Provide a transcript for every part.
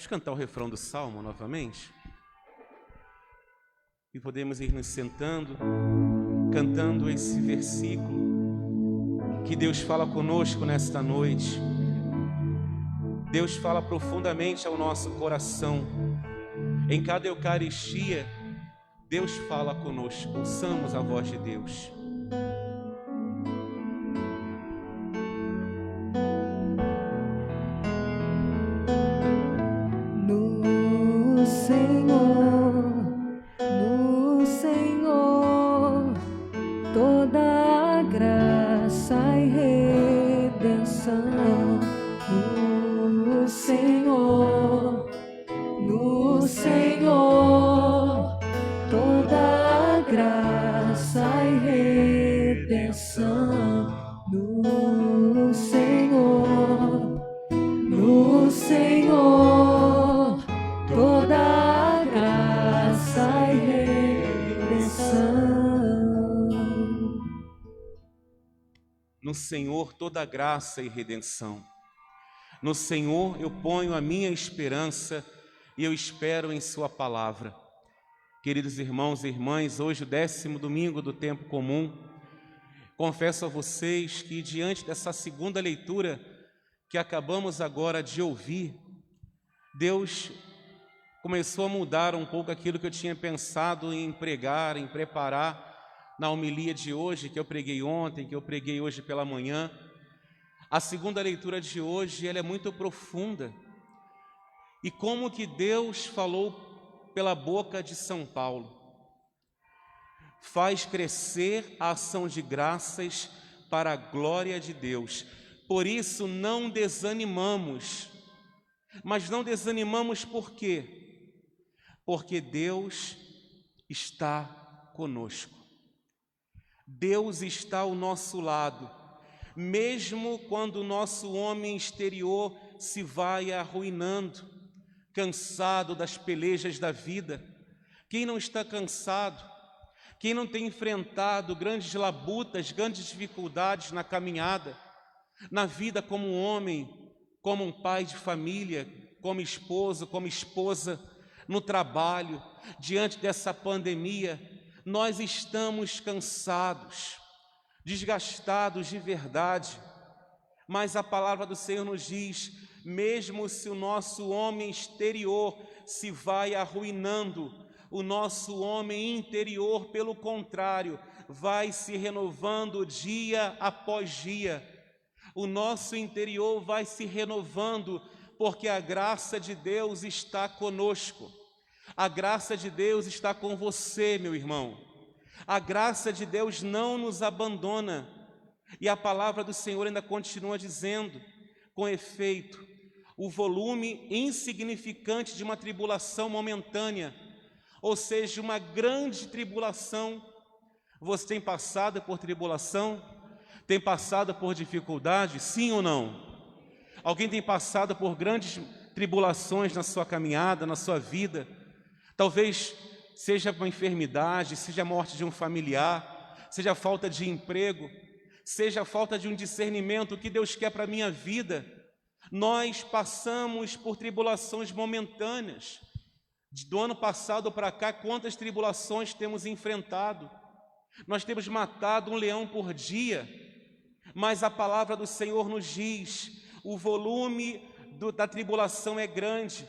Vamos cantar o refrão do Salmo novamente? E podemos ir nos sentando, cantando esse versículo que Deus fala conosco nesta noite. Deus fala profundamente ao nosso coração. Em cada Eucaristia, Deus fala conosco. Ouçamos a voz de Deus. No Senhor, toda a graça e redenção. No Senhor, toda a graça e redenção. No Senhor, toda a graça e redenção. No Senhor toda a graça e redenção. No Senhor eu ponho a minha esperança e eu espero em sua palavra. Queridos irmãos e irmãs, hoje o 10º domingo do tempo comum, confesso a vocês que diante dessa segunda leitura que acabamos agora de ouvir, Deus começou a mudar um pouco aquilo que eu tinha pensado em pregar, em preparar na homilia de hoje, que eu preguei ontem, que eu preguei hoje pela manhã. A segunda leitura de hoje, ela é muito profunda. E como que Deus falou pela boca de São Paulo? Faz crescer a ação de graças para a glória de Deus. Por isso não desanimamos. Mas não desanimamos por quê? Porque Deus está conosco. Deus está ao nosso lado. Mesmo quando o nosso homem exterior se vai arruinando, cansado das pelejas da vida. Quem não está cansado? Quem não tem enfrentado grandes labutas, grandes dificuldades na caminhada, na vida como um homem, como um pai de família, como esposo, como esposa, no trabalho, diante dessa pandemia, nós estamos cansados, desgastados de verdade, mas a palavra do Senhor nos diz, mesmo se o nosso homem exterior se vai arruinando, o nosso homem interior, pelo contrário, vai se renovando dia após dia. O nosso interior vai se renovando, porque a graça de Deus está conosco. A graça de Deus está com você, meu irmão. A graça de Deus não nos abandona. E a palavra do Senhor ainda continua dizendo, com efeito, o volume insignificante de uma tribulação momentânea, ou seja, uma grande tribulação. Você tem passado por tribulação? Tem passado por dificuldade? Sim ou não? Alguém tem passado por grandes tribulações na sua caminhada, na sua vida? Talvez seja uma enfermidade, seja a morte de um familiar, seja a falta de emprego, seja a falta de um discernimento, o que Deus quer para a minha vida. Nós passamos por tribulações momentâneas. Do ano passado para cá, quantas tribulações temos enfrentado? Nós temos matado um leão por dia, mas a palavra do Senhor nos diz, o volume da tribulação é grande,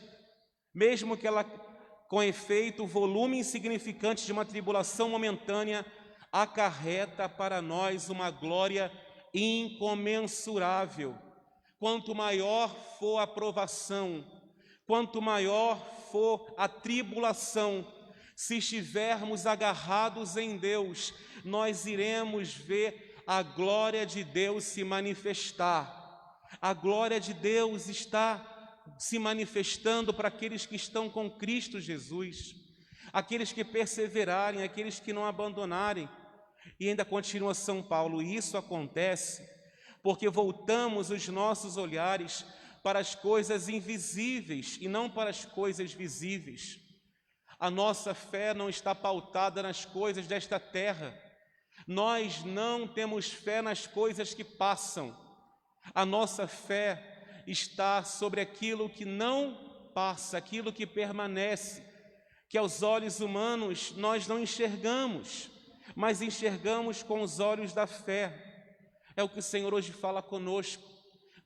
mesmo que ela, com efeito, o volume insignificante de uma tribulação momentânea acarreta para nós uma glória incomensurável. Quanto maior for a provação, quanto maior for a tribulação, se estivermos agarrados em Deus, nós iremos ver a glória de Deus se manifestar. A glória de Deus está se manifestando para aqueles que estão com Cristo Jesus, aqueles que perseverarem, aqueles que não abandonarem. E ainda continua São Paulo, e isso acontece porque voltamos os nossos olhares para as coisas invisíveis e não para as coisas visíveis. A nossa fé não está pautada nas coisas desta terra. Nós não temos fé nas coisas que passam. A nossa fé está sobre aquilo que não passa, aquilo que permanece, que aos olhos humanos nós não enxergamos, mas enxergamos com os olhos da fé. É o que o Senhor hoje fala conosco.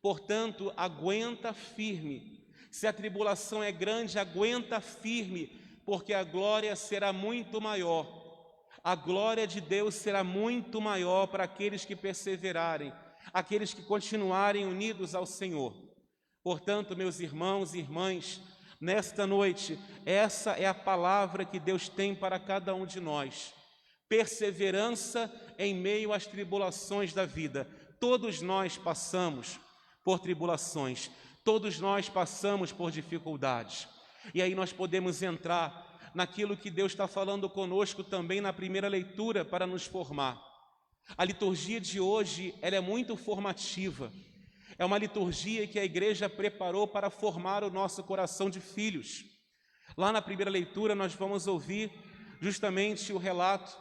Portanto, aguenta firme. Se a tribulação é grande, aguenta firme, porque a glória será muito maior. A glória de Deus será muito maior para aqueles que perseverarem, aqueles que continuarem unidos ao Senhor. Portanto, meus irmãos e irmãs, nesta noite, essa é a palavra que Deus tem para cada um de nós. Perseverança em meio às tribulações da vida. Todos nós passamos por tribulações, todos nós passamos por dificuldades. E aí nós podemos entrar naquilo que Deus está falando conosco também na primeira leitura para nos formar. A liturgia de hoje, ela é muito formativa. É uma liturgia que a igreja preparou para formar o nosso coração de filhos. Lá na primeira leitura nós vamos ouvir justamente o relato,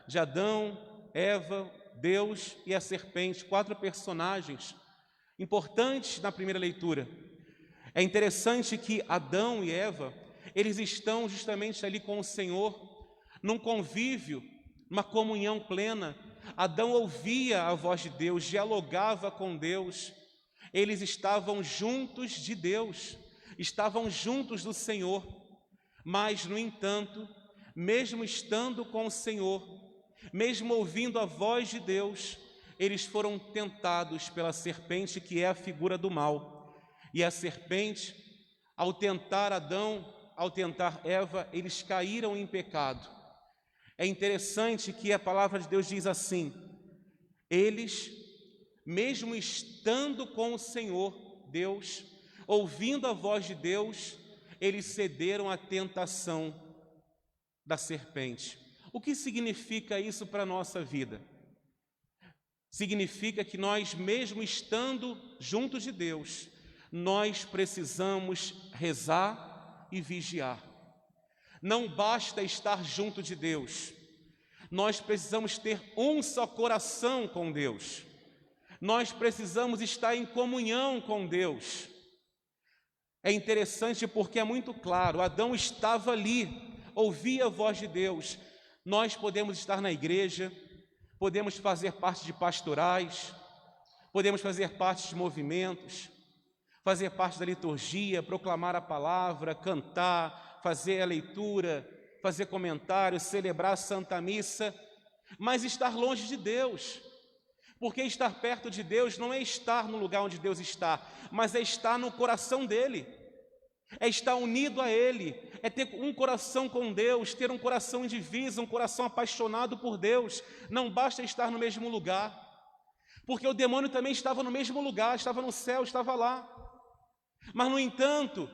de Adão, Eva, Deus e a serpente, 4 personagens importantes na primeira leitura. É interessante que Adão e Eva, eles estão justamente ali com o Senhor, num convívio, uma comunhão plena. Adão ouvia a voz de Deus, dialogava com Deus. Eles estavam juntos de Deus, estavam juntos do Senhor. Mas, no entanto, mesmo estando com o Senhor, mesmo ouvindo a voz de Deus, eles foram tentados pela serpente, que é a figura do mal. E a serpente, ao tentar Adão, ao tentar Eva, eles caíram em pecado. É interessante que a palavra de Deus diz assim: eles, mesmo estando com o Senhor, Deus, ouvindo a voz de Deus, eles cederam à tentação da serpente. O que significa isso para a nossa vida? Significa que nós, mesmo estando juntos de Deus, nós precisamos rezar e vigiar. Não basta estar junto de Deus, nós precisamos ter um só coração com Deus. Nós precisamos estar em comunhão com Deus. É interessante porque é muito claro, Adão estava ali, ouvia a voz de Deus. Nós podemos estar na igreja, podemos fazer parte de pastorais, podemos fazer parte de movimentos, fazer parte da liturgia, proclamar a palavra, cantar, fazer a leitura, fazer comentários, celebrar a Santa Missa, mas estar longe de Deus. Porque estar perto de Deus não é estar no lugar onde Deus está, mas é estar no coração dEle, é estar unido a Ele, é ter um coração com Deus, ter um coração indivisa, um coração apaixonado por Deus. Não basta estar no mesmo lugar, porque o demônio também estava no mesmo lugar, estava no céu, estava lá. Mas, no entanto,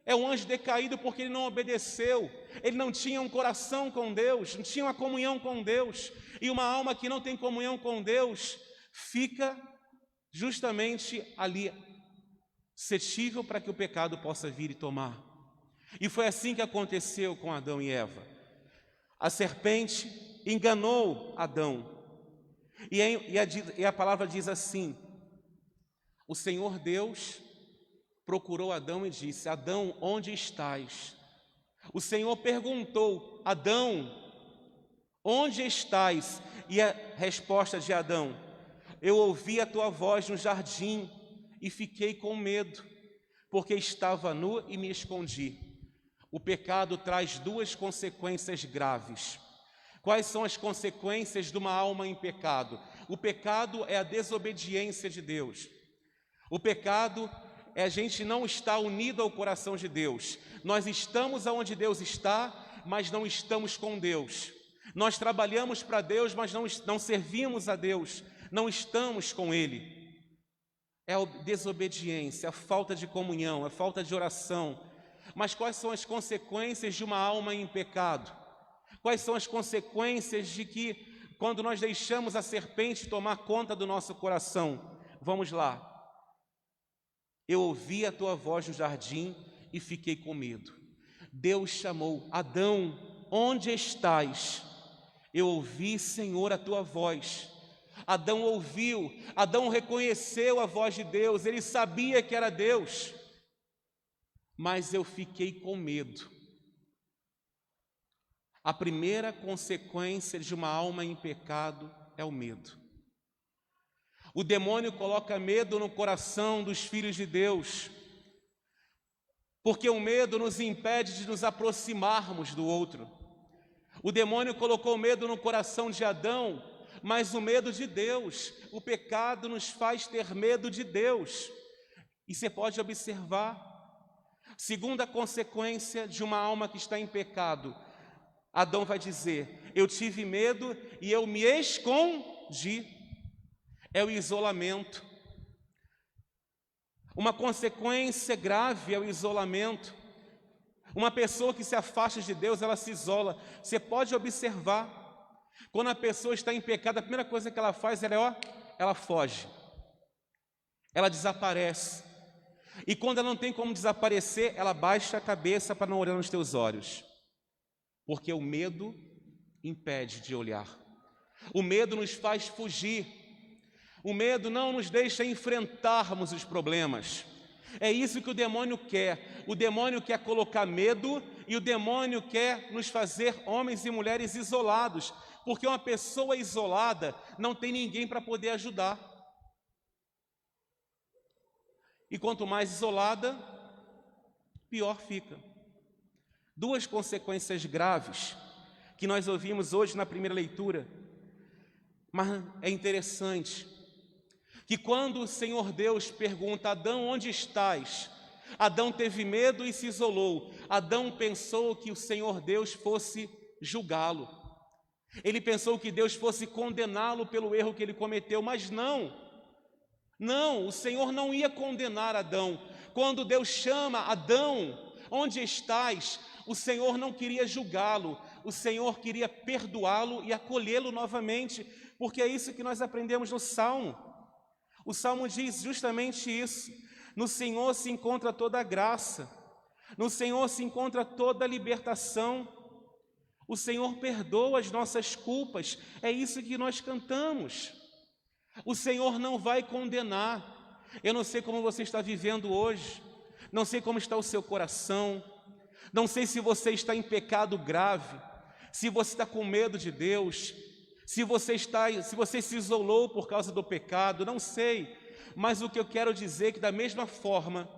é um anjo decaído porque ele não obedeceu, ele não tinha um coração com Deus, não tinha uma comunhão com Deus. E uma alma que não tem comunhão com Deus fica justamente ali, suscetível para que o pecado possa vir e tomar. E foi assim que aconteceu com Adão e Eva. A serpente enganou Adão. E a palavra diz assim: o Senhor Deus procurou Adão e disse: Adão, onde estás? O Senhor perguntou: Adão, onde estás? E a resposta de Adão: eu ouvi a tua voz no jardim e fiquei com medo, porque estava nu e me escondi. O pecado traz 2 consequências graves. Quais são as consequências de uma alma em pecado? O pecado é a desobediência de Deus. O pecado é a gente não estar unido ao coração de Deus. Nós estamos onde Deus está, mas não estamos com Deus. Nós trabalhamos para Deus, mas não servimos a Deus, não estamos com Ele. É a desobediência, a falta de comunhão, a falta de oração. Mas quais são as consequências de uma alma em pecado? Quais são as consequências de que, quando nós deixamos a serpente tomar conta do nosso coração? Vamos lá. Eu ouvi a tua voz no jardim e fiquei com medo. Deus chamou: Adão, onde estás? Eu ouvi, Senhor, a tua voz. Adão ouviu, Adão reconheceu a voz de Deus, ele sabia que era Deus. mas eu fiquei com medo. A primeira consequência de uma alma em pecado é o medo. O demônio coloca medo no coração dos filhos de Deus, porque o medo nos impede de nos aproximarmos do outro. O demônio colocou medo no coração de Adão, mas o medo de Deus, o pecado nos faz ter medo de Deus. E você pode observar, segunda consequência de uma alma que está em pecado, Adão vai dizer: eu tive medo e eu me escondi. É o isolamento. Uma consequência grave é o isolamento. Uma pessoa que se afasta de Deus, ela se isola. Você pode observar, quando a pessoa está em pecado, a primeira coisa que ela faz, ela foge. Ela desaparece. E quando ela não tem como desaparecer, ela baixa a cabeça para não olhar nos teus olhos. Porque o medo impede de olhar. O medo nos faz fugir. O medo não nos deixa enfrentarmos os problemas. É isso que o demônio quer. O demônio quer colocar medo e o demônio quer nos fazer homens e mulheres isolados. Porque uma pessoa isolada não tem ninguém para poder ajudar. E quanto mais isolada, pior fica. Duas consequências graves que nós ouvimos hoje na primeira leitura. Mas é interessante que quando o Senhor Deus pergunta: Adão, onde estás? Adão teve medo e se isolou. Adão pensou que o Senhor Deus fosse julgá-lo. Ele pensou que Deus fosse condená-lo pelo erro que ele cometeu, mas não. Não, o Senhor não ia condenar Adão. Quando Deus chama Adão, onde estás? O Senhor não queria julgá-lo, o Senhor queria perdoá-lo e acolhê-lo novamente, porque é isso que nós aprendemos no Salmo. O Salmo diz justamente isso: no Senhor se encontra toda a graça, no Senhor se encontra toda a libertação, o Senhor perdoa as nossas culpas, é isso que nós cantamos. O Senhor não vai condenar. Eu não sei como você está vivendo hoje, não sei como está o seu coração, não sei se você está em pecado grave, se você está com medo de Deus, se você se isolou por causa do pecado, não sei. Mas o que eu quero dizer é que da mesma forma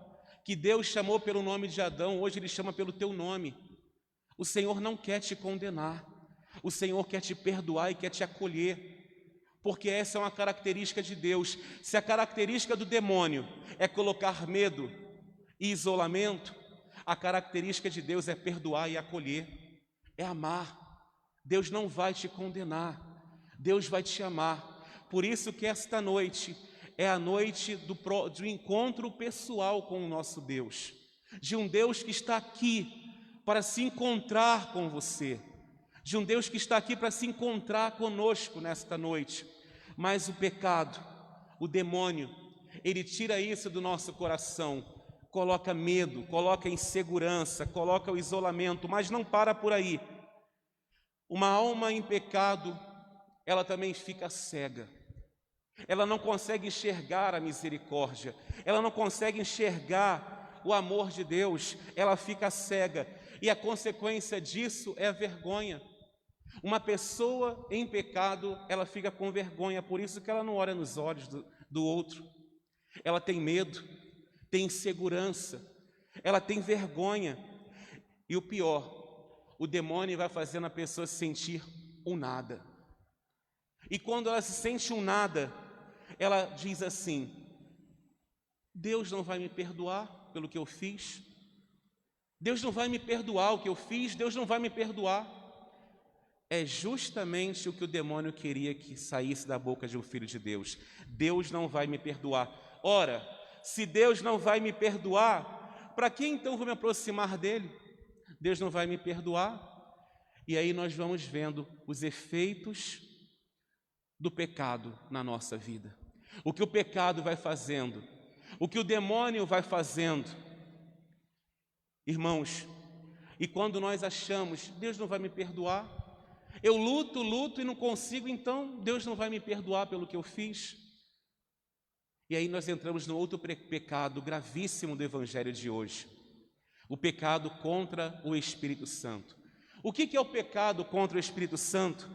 que Deus chamou pelo nome de Adão, hoje Ele chama pelo teu nome. O Senhor não quer te condenar, o Senhor quer te perdoar e quer te acolher. Porque essa é uma característica de Deus. Se a característica do demônio é colocar medo e isolamento, a característica de Deus é perdoar e acolher, é amar. Deus não vai te condenar, Deus vai te amar. Por isso que esta noite é a noite do encontro pessoal com o nosso Deus, de um Deus que está aqui para se encontrar com você, de um Deus que está aqui para se encontrar conosco nesta noite. Mas o pecado, o demônio, ele tira isso do nosso coração, coloca medo, coloca insegurança, coloca o isolamento, mas não para por aí. Uma alma em pecado, ela também fica cega. Ela não consegue enxergar a misericórdia, ela não consegue enxergar o amor de Deus, ela fica cega. E a consequência disso é a vergonha. Uma pessoa em pecado, ela fica com vergonha, por isso que ela não olha nos olhos do outro. Ela tem medo, tem insegurança, ela tem vergonha. E o pior, o demônio vai fazendo a pessoa se sentir um nada. E quando ela se sente um nada, ela diz assim: Deus não vai me perdoar pelo que eu fiz, Deus não vai me perdoar o que eu fiz, Deus não vai me perdoar. É justamente o que o demônio queria que saísse da boca de um filho de Deus. Deus não vai me perdoar. Ora, se Deus não vai me perdoar, para que então vou me aproximar dele? Deus não vai me perdoar. E aí nós vamos vendo os efeitos do pecado na nossa vida. O que o pecado vai fazendo, o que o demônio vai fazendo. Irmãos, e quando nós achamos, Deus não vai me perdoar, eu luto e não consigo, então Deus não vai me perdoar pelo que eu fiz. E aí nós entramos no outro pecado gravíssimo do evangelho de hoje. O pecado contra o Espírito Santo. O que é o pecado contra o Espírito Santo?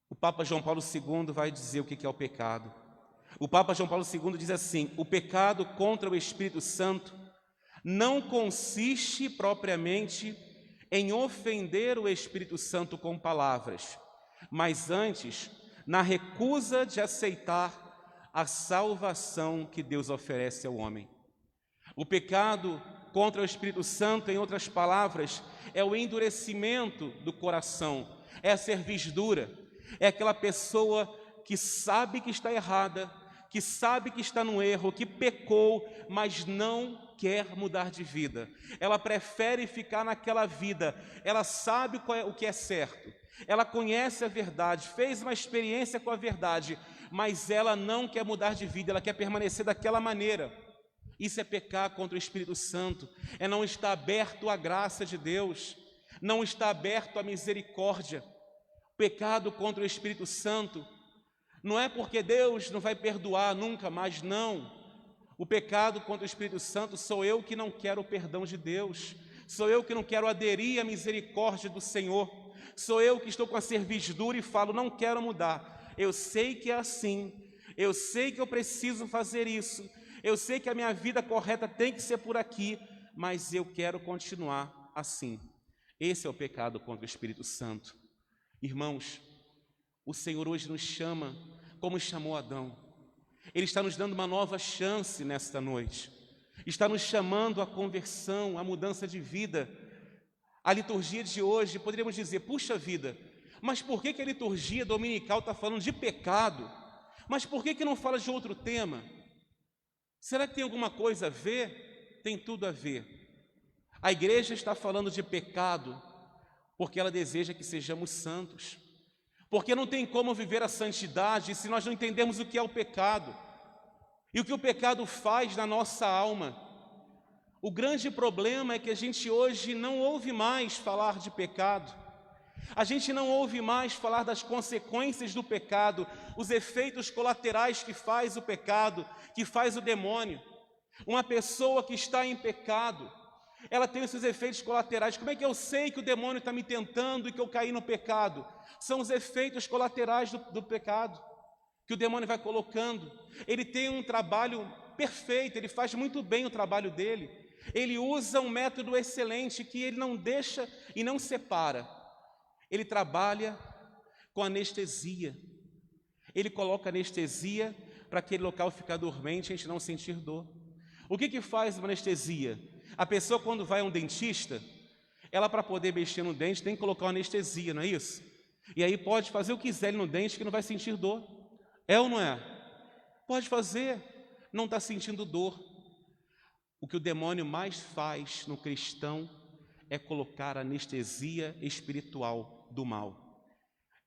O Papa João Paulo II vai dizer o que é o pecado. O Papa João Paulo II diz assim: o pecado contra o Espírito Santo não consiste propriamente em ofender o Espírito Santo com palavras, mas antes na recusa de aceitar a salvação que Deus oferece ao homem. O pecado contra o Espírito Santo, em outras palavras, é o endurecimento do coração, é a cerviz dura, é aquela pessoa que sabe que está errada, que sabe que está no erro, que pecou, mas não quer mudar de vida. Ela prefere ficar naquela vida, ela sabe o que é certo, ela conhece a verdade, fez uma experiência com a verdade, mas ela não quer mudar de vida, ela quer permanecer daquela maneira. Isso é pecar contra o Espírito Santo, é não estar aberto à graça de Deus, não estar aberto à misericórdia. Pecado contra o Espírito Santo não é porque Deus não vai perdoar nunca mais, não. O pecado contra o Espírito Santo sou eu que não quero o perdão de Deus, sou eu que não quero aderir à misericórdia do Senhor, sou eu que estou com a cerviz dura e falo, não quero mudar. Eu sei que é assim, eu sei que eu preciso fazer isso, eu sei que a minha vida correta tem que ser por aqui, mas eu quero continuar assim. Esse é o pecado contra o Espírito Santo. Irmãos, o Senhor hoje nos chama como chamou Adão. Ele está nos dando uma nova chance nesta noite. Está nos chamando à conversão, à mudança de vida. A liturgia de hoje, poderíamos dizer, puxa vida, mas por que a liturgia dominical está falando de pecado? Mas por que não fala de outro tema? Será que tem alguma coisa a ver? Tem tudo a ver. A igreja está falando de pecado porque ela deseja que sejamos santos. Porque não tem como viver a santidade se nós não entendermos o que é o pecado e o que o pecado faz na nossa alma. O grande problema é que a gente hoje não ouve mais falar de pecado. A gente não ouve mais falar das consequências do pecado, os efeitos colaterais que faz o pecado, que faz o demônio. Uma pessoa que está em pecado, ela tem os seus efeitos colaterais. Como é que eu sei que o demônio está me tentando e que eu caí no pecado? São os efeitos colaterais do pecado que o demônio vai colocando. Ele tem um trabalho perfeito, ele faz muito bem o trabalho dele. Ele usa um método excelente que ele não deixa e não separa. Ele trabalha com anestesia. Ele coloca anestesia para aquele local ficar dormente e a gente não sentir dor. O que faz uma anestesia? A pessoa, quando vai a um dentista, ela, para poder mexer no dente, tem que colocar uma anestesia, não é isso? E aí pode fazer o que quiser no dente que não vai sentir dor. É ou não é? Pode fazer, não está sentindo dor. O que o demônio mais faz no cristão é colocar anestesia espiritual do mal.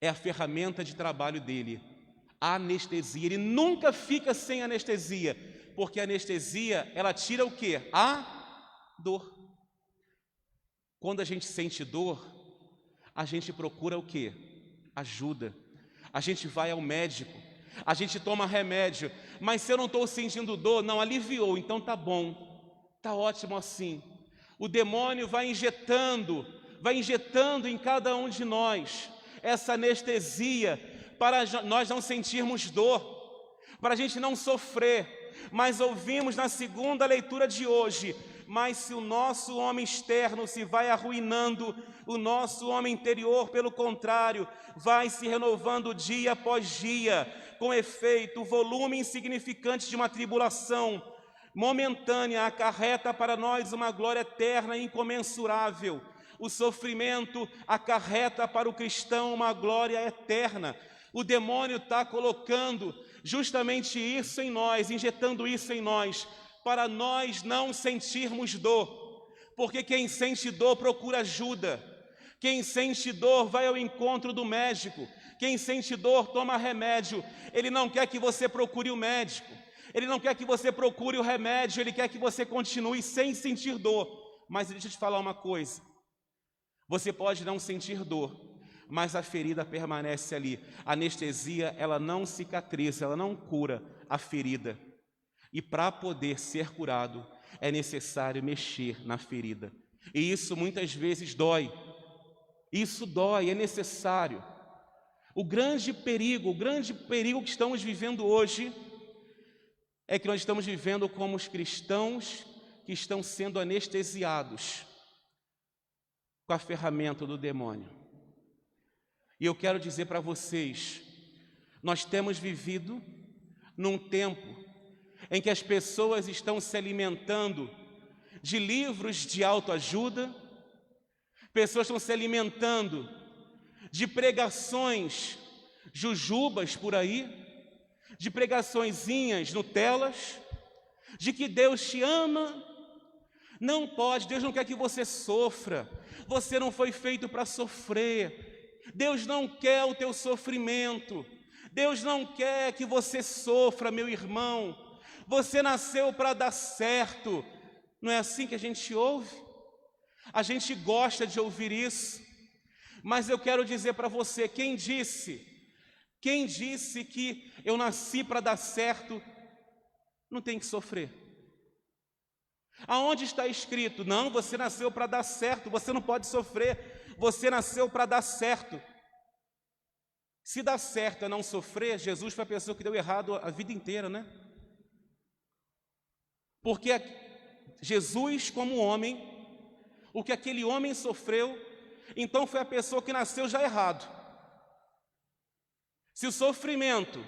É a ferramenta de trabalho dele, a anestesia. Ele nunca fica sem anestesia, porque a anestesia, ela tira o quê? A dor. Quando a gente sente dor, a gente procura o quê? Ajuda. A gente vai ao médico, a gente toma remédio, mas se eu não estou sentindo dor, não aliviou, então tá bom, tá ótimo assim. O demônio vai injetando em cada um de nós essa anestesia para nós não sentirmos dor, para a gente não sofrer. Mas ouvimos na segunda leitura de hoje, mas se o nosso homem externo se vai arruinando, o nosso homem interior, pelo contrário, vai se renovando dia após dia. Com efeito, o volume insignificante de uma tribulação momentânea acarreta para nós uma glória eterna e incomensurável. O sofrimento acarreta para o cristão uma glória eterna. O demônio está colocando justamente isso em nós, injetando isso em nós, para nós não sentirmos dor, porque quem sente dor procura ajuda, quem sente dor vai ao encontro do médico, quem sente dor toma remédio. Ele não quer que você procure o médico, ele não quer que você procure o remédio, ele quer que você continue sem sentir dor. Mas deixa eu te falar uma coisa, você pode não sentir dor, mas a ferida permanece ali. A anestesia, ela não cicatriza, ela não cura a ferida. E para poder ser curado, é necessário mexer na ferida. E isso muitas vezes dói. Isso dói, é necessário. O grande perigo que estamos vivendo hoje é que nós estamos vivendo como os cristãos que estão sendo anestesiados com a ferramenta do demônio. E eu quero dizer para vocês, nós temos vivido num tempo em que as pessoas estão se alimentando de livros de autoajuda, pessoas estão se alimentando de pregações jujubas por aí, de pregaçõezinhas Nutelas, de que Deus te ama. Não pode, Deus não quer que você sofra, você não foi feito para sofrer, Deus não quer o teu sofrimento, Deus não quer que você sofra, meu irmão, você nasceu para dar certo. Não é assim que a gente ouve? A gente gosta de ouvir isso, mas eu quero dizer para você, quem disse que eu nasci para dar certo, não tem que sofrer. Aonde está escrito? Não, você nasceu para dar certo, você não pode sofrer, você nasceu para dar certo. Se dar certo é não sofrer, Jesus foi a pessoa que deu errado a vida inteira, né? Porque Jesus, como homem, o que aquele homem sofreu, então foi a pessoa que nasceu já errado. Se o sofrimento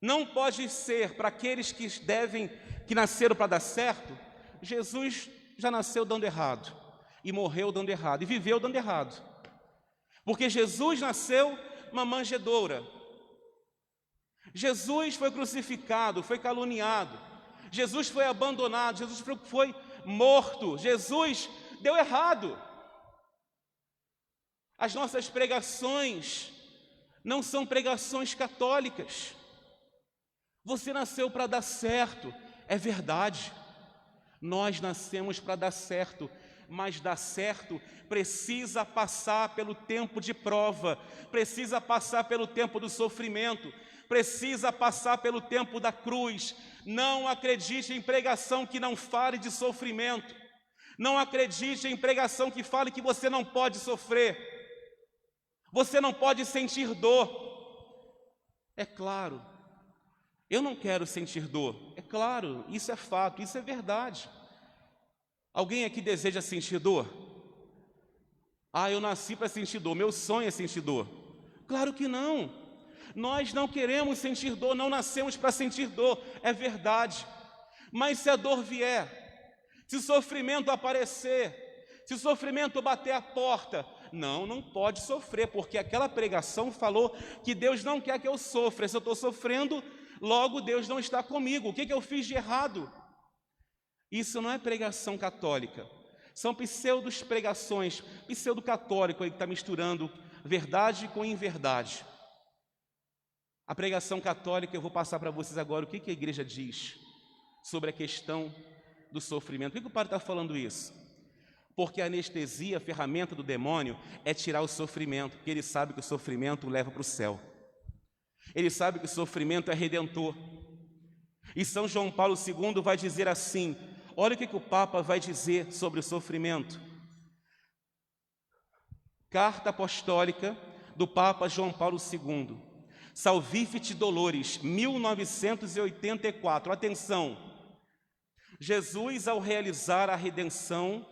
não pode ser para aqueles que nasceram para dar certo, Jesus já nasceu dando errado, e morreu dando errado, e viveu dando errado. Porque Jesus nasceu uma manjedoura. Jesus foi crucificado, foi caluniado. Jesus foi abandonado, Jesus foi morto, Jesus deu errado. As nossas pregações não são pregações católicas. Você nasceu para dar certo, é verdade. Nós nascemos para dar certo, mas dar certo precisa passar pelo tempo de prova, precisa passar pelo tempo do sofrimento, precisa passar pelo tempo da cruz. Não acredite em pregação que não fale de sofrimento. Não acredite em pregação que fale que você não pode sofrer. Você não pode sentir dor. É claro, eu não quero sentir dor. É claro, isso é fato, isso é verdade. Alguém aqui deseja sentir dor? Ah, eu nasci para sentir dor, meu sonho é sentir dor. Claro que não. Nós não queremos sentir dor, não nascemos para sentir dor, é verdade. Mas se a dor vier, se o sofrimento aparecer, se o sofrimento bater a porta, não pode sofrer, porque aquela pregação falou que Deus não quer que eu sofra. Se eu estou sofrendo, logo Deus não está comigo. O que eu fiz de errado? Isso não é pregação católica. São pseudo-pregações, pseudo-católico aí que está misturando verdade com inverdade. A pregação católica, eu vou passar para vocês agora o que a igreja diz sobre a questão do sofrimento. Por que o padre está falando isso? Porque a anestesia, a ferramenta do demônio, é tirar o sofrimento, porque ele sabe que o sofrimento leva para o céu. Ele sabe que o sofrimento é redentor. E São João Paulo II vai dizer assim, olha o que o Papa vai dizer sobre o sofrimento. Carta apostólica do Papa João Paulo II. Salvifici Dolores, 1984. Atenção! Jesus, ao realizar a redenção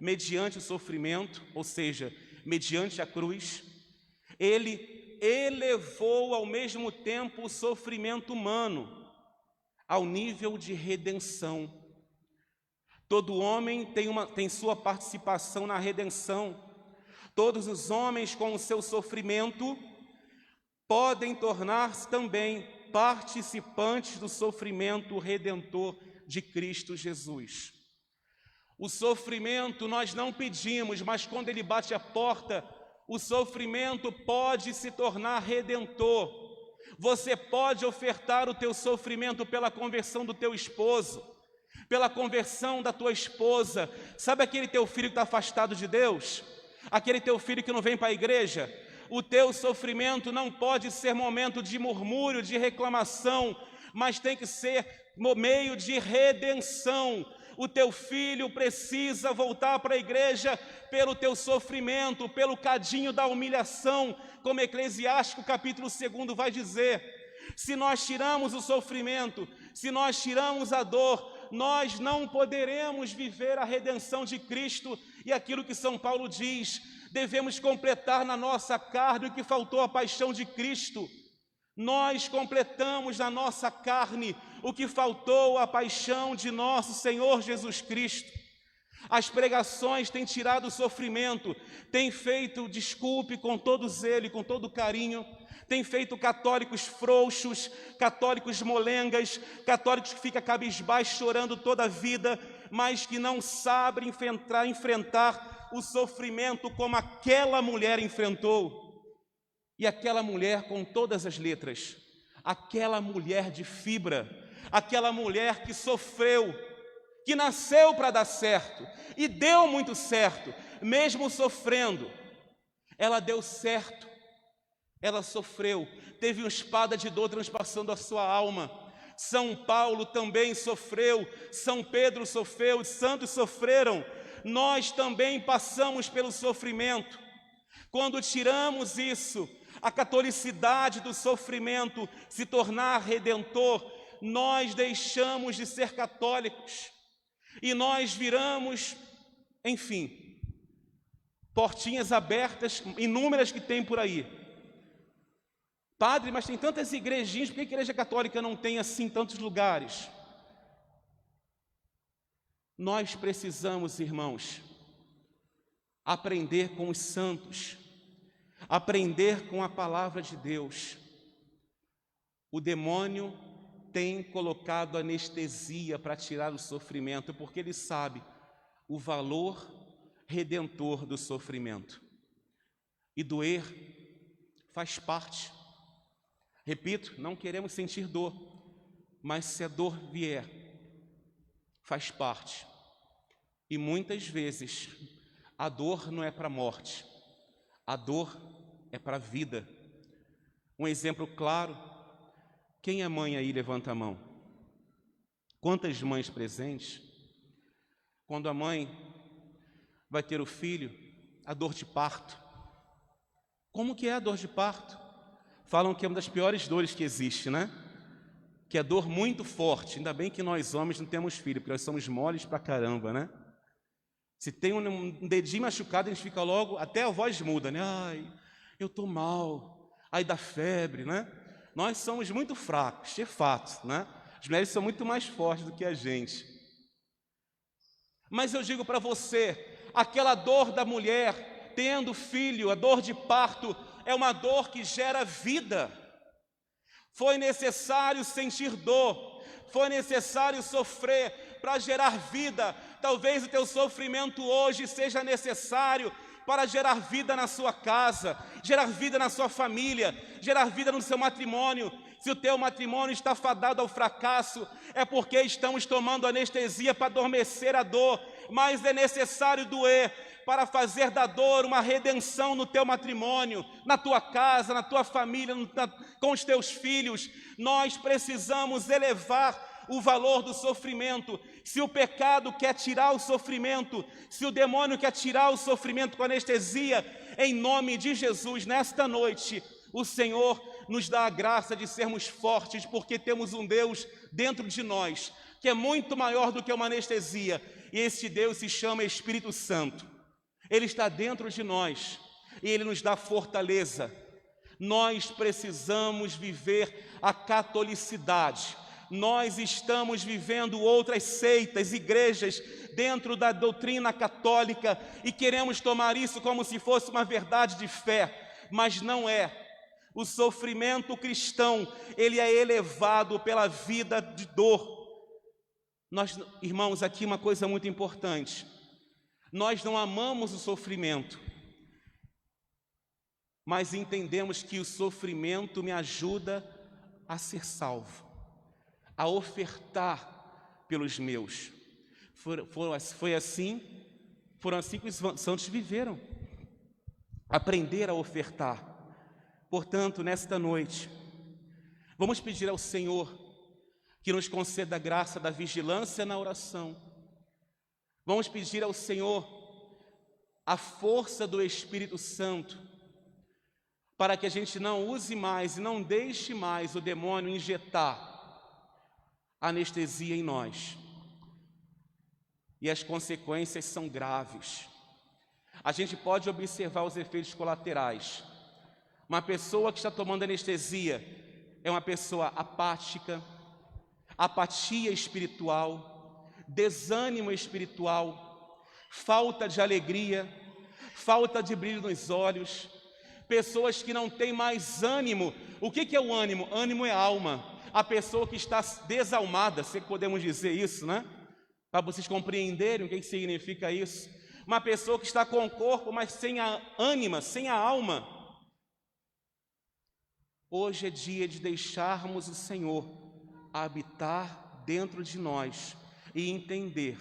mediante o sofrimento, ou seja, mediante a cruz, ele elevou ao mesmo tempo o sofrimento humano ao nível de redenção. Todo homem tem sua participação na redenção. Todos os homens, com o seu sofrimento, podem tornar-se também participantes do sofrimento redentor de Cristo Jesus. O sofrimento nós não pedimos, mas quando ele bate a porta, o sofrimento pode se tornar redentor. Você pode ofertar o teu sofrimento pela conversão do teu esposo, pela conversão da tua esposa. Sabe aquele teu filho que está afastado de Deus? Aquele teu filho que não vem para a igreja? O teu sofrimento não pode ser momento de murmúrio, de reclamação, mas tem que ser meio de redenção. O teu filho precisa voltar para a igreja pelo teu sofrimento, pelo cadinho da humilhação, como Eclesiástico capítulo 2 vai dizer. Se nós tiramos o sofrimento, se nós tiramos a dor, nós não poderemos viver a redenção de Cristo. E aquilo que São Paulo diz, devemos completar na nossa carne o que faltou à paixão de Cristo. Nós completamos na nossa carne o que faltou à paixão de nosso Senhor Jesus Cristo. As pregações têm tirado o sofrimento, têm feito, desculpe com todos eles, com todo carinho, têm feito católicos frouxos, católicos molengas, católicos que ficam cabisbaixos chorando toda a vida, mas que não sabem enfrentar o sofrimento como aquela mulher enfrentou. E aquela mulher com todas as letras, aquela mulher de fibra, aquela mulher que sofreu, que nasceu para dar certo e deu muito certo, mesmo sofrendo. Ela deu certo, ela sofreu, teve uma espada de dor transpassando a sua alma. São Paulo também sofreu, São Pedro sofreu, os santos sofreram. Nós também passamos pelo sofrimento. Quando tiramos isso, a catolicidade do sofrimento se tornar redentor, nós deixamos de ser católicos e nós viramos, enfim, portinhas abertas, inúmeras que tem por aí. Padre, mas tem tantas igrejinhas, por que a igreja católica não tem assim tantos lugares? Nós precisamos, irmãos, aprender com os santos, aprender com a palavra de Deus. O demônio tem colocado anestesia para tirar o sofrimento, porque ele sabe o valor redentor do sofrimento. E doer faz parte. Repito, não queremos sentir dor, mas se a dor vier, faz parte. E muitas vezes a dor não é para a morte, a dor é para a vida. Um exemplo claro, quem é mãe aí, levanta a mão. Quantas mães presentes? Quando a mãe vai ter o filho, a dor de parto. Como que é a dor de parto? Falam que é uma das piores dores que existe, né? Que é dor muito forte. Ainda bem que nós homens não temos filho, porque nós somos moles pra caramba, né? Se tem um dedinho machucado, a gente fica logo, até a voz muda, né? Ai, eu tô mal. Aí dá febre, né? Nós somos muito fracos, é fato, né? As mulheres são muito mais fortes do que a gente. Mas eu digo para você, aquela dor da mulher tendo filho, a dor de parto, é uma dor que gera vida. Foi necessário sentir dor, foi necessário sofrer para gerar vida. Talvez o teu sofrimento hoje seja necessário para gerar vida na sua casa, gerar vida na sua família, gerar vida no seu matrimônio. Se o teu matrimônio está fadado ao fracasso, é porque estamos tomando anestesia para adormecer a dor, mas é necessário doer para fazer da dor uma redenção no teu matrimônio, na tua casa, na tua família, com os teus filhos. Nós precisamos elevar o valor do sofrimento. Se o pecado quer tirar o sofrimento, se o demônio quer tirar o sofrimento com anestesia, em nome de Jesus, nesta noite, o Senhor nos dá a graça de sermos fortes, porque temos um Deus dentro de nós, que é muito maior do que uma anestesia, e esse Deus se chama Espírito Santo. Ele está dentro de nós, e Ele nos dá fortaleza. Nós precisamos viver a catolicidade. Nós estamos vivendo outras seitas, igrejas, dentro da doutrina católica, e queremos tomar isso como se fosse uma verdade de fé, mas não é. O sofrimento cristão, ele é elevado pela vida de dor. Nós, irmãos, aqui uma coisa muito importante. Nós não amamos o sofrimento, mas entendemos que o sofrimento me ajuda a ser salvo, a ofertar pelos meus. Foram assim que os santos viveram, aprender a ofertar. Portanto, nesta noite, vamos pedir ao Senhor que nos conceda a graça da vigilância na oração. Vamos pedir ao Senhor a força do Espírito Santo, para que a gente não use mais e não deixe mais o demônio injetar anestesia em nós. E as consequências são graves. A gente pode observar os efeitos colaterais. Uma pessoa que está tomando anestesia é uma pessoa apática, apatia espiritual, desânimo espiritual, falta de alegria, falta de brilho nos olhos, pessoas que não têm mais ânimo. O que é o ânimo? Ânimo é alma. A pessoa que está desalmada, se podemos dizer isso, né? Para vocês compreenderem o que significa isso. Uma pessoa que está com o corpo, mas sem a ânima, sem a alma. Hoje é dia de deixarmos o Senhor habitar dentro de nós e entender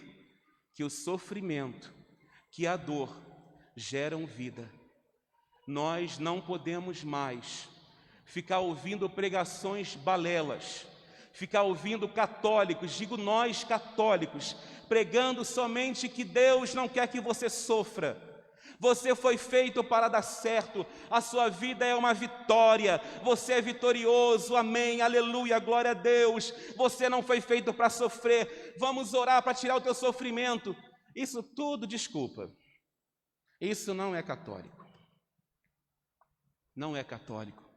que o sofrimento, que a dor geram vida. Nós não podemos mais ficar ouvindo pregações balelas, ficar ouvindo católicos, digo nós católicos, pregando somente que Deus não quer que você sofra. Você foi feito para dar certo, a sua vida é uma vitória, você é vitorioso, amém, aleluia, glória a Deus. Você não foi feito para sofrer, vamos orar para tirar o teu sofrimento. Isso tudo, desculpa, isso não é católico. Não é católico.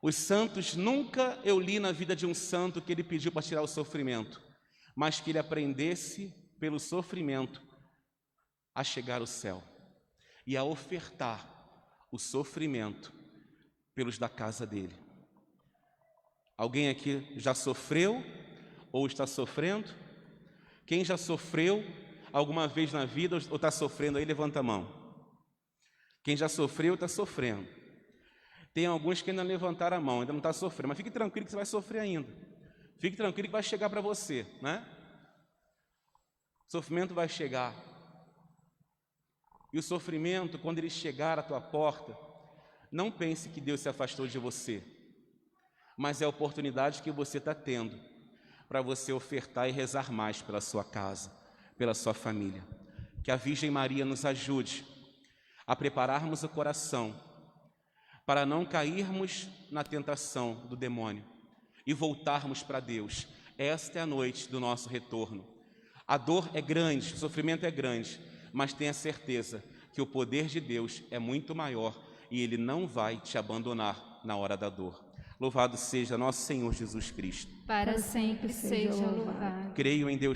Os santos, nunca eu li na vida de um santo que ele pediu para tirar o sofrimento, mas que ele aprendesse pelo sofrimento a chegar ao céu e a ofertar o sofrimento pelos da casa dele. Alguém aqui já sofreu ou está sofrendo? Quem já sofreu alguma vez na vida ou está sofrendo aí, levanta a mão. Quem já sofreu está sofrendo. Tem alguns que ainda não levantaram a mão, ainda não está sofrendo, mas fique tranquilo que você vai sofrer ainda. Fique tranquilo que vai chegar para você, né? O sofrimento vai chegar. E o sofrimento, quando ele chegar à tua porta, não pense que Deus se afastou de você, mas é a oportunidade que você está tendo para você ofertar e rezar mais pela sua casa, pela sua família. Que a Virgem Maria nos ajude a prepararmos o coração para não cairmos na tentação do demônio e voltarmos para Deus. Esta é a noite do nosso retorno. A dor é grande, o sofrimento é grande, mas tenha certeza que o poder de Deus é muito maior e Ele não vai te abandonar na hora da dor. Louvado seja nosso Senhor Jesus Cristo. Para sempre seja louvado. Creio em Deus